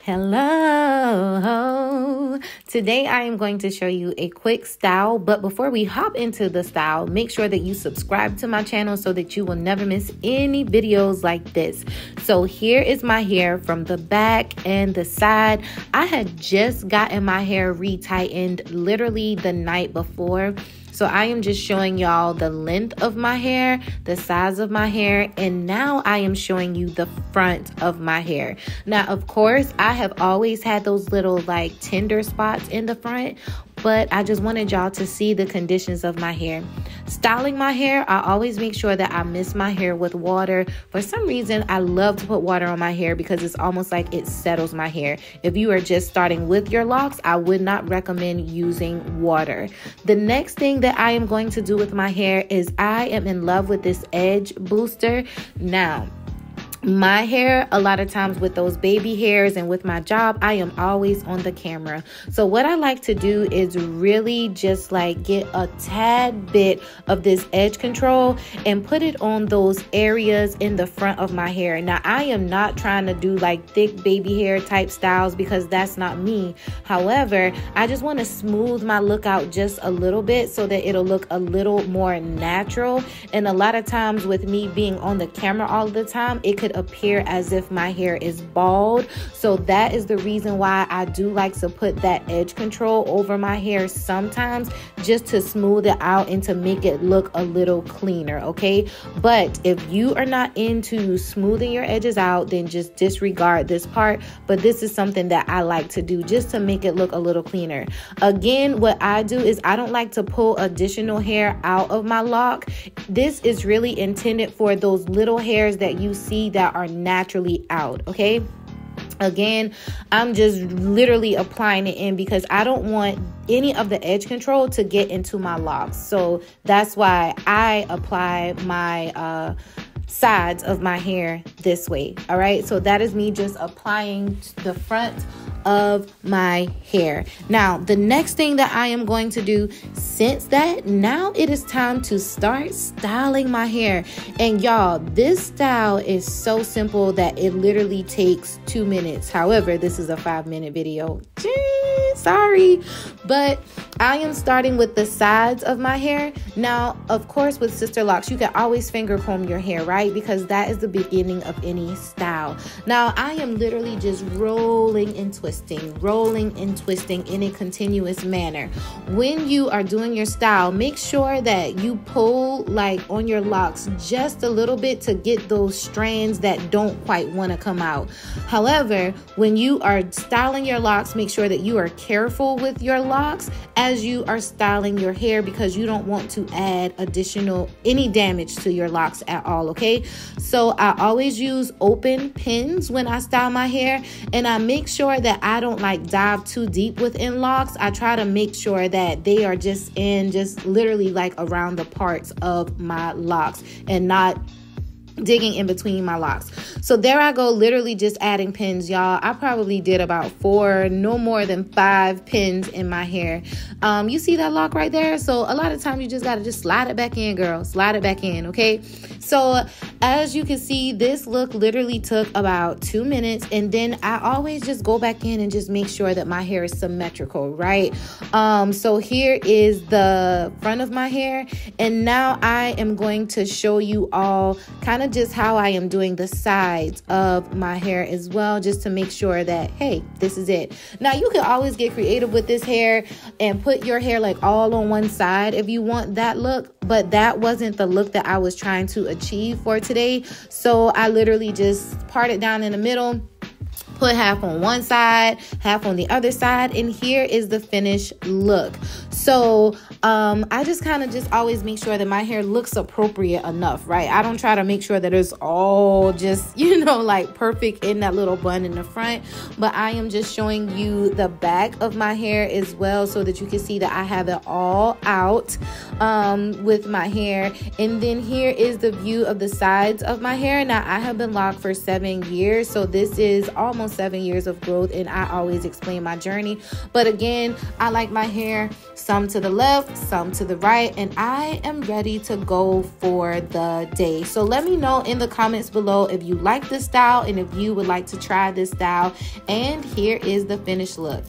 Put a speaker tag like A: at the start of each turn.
A: Hello. Today I am going to show you a quick style, but before we hop into the style, make sure that you subscribe to my channel so that you will never miss any videos like this. So here is my hair from the back and the side. I had just gotten my hair retightened literally the night before. So I am just showing y'all the length of my hair, the size of my hair, and now I am showing you the front of my hair. Now, of course, I have always had those little like tender spots in the front, but I just wanted y'all to see the conditions of my hair. Styling my hair, I always make sure that I mist my hair with water. For some reason, I love to put water on my hair because it's almost like it settles my hair. If you are just starting with your locks, I would not recommend using water. The next thing that I am going to do with my hair is I am in love with this edge booster. Now, my hair, a lot of times with those baby hairs and with my job, I am always on the camera. So what I like to do is really just like get a tad bit of this edge control and put it on those areas in the front of my hair. Now, I am not trying to do like thick baby hair type styles because that's not me. However, I just want to smooth my look out just a little bit so that it'll look a little more natural. And a lot of times with me being on the camera all the time, it could appear as if my hair is bald. So that is the reason why I do like to put that edge control over my hair sometimes, just to smooth it out and to make it look a little cleaner, okay? But if you are not into smoothing your edges out, then just disregard this part. But this is something that I like to do just to make it look a little cleaner. Again, what I do is I don't like to pull additional hair out of my lock. This is really intended for those little hairs that you see that are naturally out, okay? Again, I'm just literally applying it in because I don't want any of the edge control to get into my locks. So that's why I apply my sides of my hair this way. All right, so that is me just applying the front of my hair. Now, the next thing that I am going to do, since that, now it is time to start styling my hair. And y'all, this style is so simple that it literally takes 2 minutes. However, this is a 5-minute video. Sorry, but I am starting with the sides of my hair. Now, of course, with Sisterlocks, you can always finger comb your hair, right? Because that is the beginning of any style. Now, I am literally just rolling and twisting in a continuous manner. When you are doing your style, make sure that you pull like on your locks just a little bit to get those strands that don't quite want to come out. However, when you are styling your locks, make sure that you are careful with your locks as you are styling your hair because you don't want to add any damage to your locks at all, okay? So I always use open pins when I style my hair, and I make sure that I don't like dive too deep within locks. I try to make sure that they are just literally like around the parts of my locks and not digging in between my locks. So there I go, literally just adding pins, y'all. I probably did about 4, no more than 5 pins in my hair. You see that lock right there? So a lot of times you just gotta just slide it back in, girl. Slide it back in, okay? So as you can see, this look literally took about 2 minutes, and then I always just go back in and just make sure that my hair is symmetrical, right? So here is the front of my hair, and now I am going to show you all kind of just how I am doing the sides of my hair as well, just to make sure that, hey, this is it. Now, you can always get creative with this hair and put your hair like all on one side if you want that look, but that wasn't the look that I was trying to achieve for today. So I literally just part it down in the middle, put half on one side, half on the other side, and here is the finished look. So I just kind of just always make sure that my hair looks appropriate enough, right? I don't try to make sure that it's all just, you know, like perfect in that little bun in the front, but I am just showing you the back of my hair as well so that you can see that I have it all out with my hair. And then here is the view of the sides of my hair. Now, I have been locked for 7 years, so this is almost 7 years of growth, and I always explain my journey. But again, I like my hair some to the left, some to the right, and I am ready to go for the day. So let me know in the comments below if you like this style and if you would like to try this style. And here is the finished look.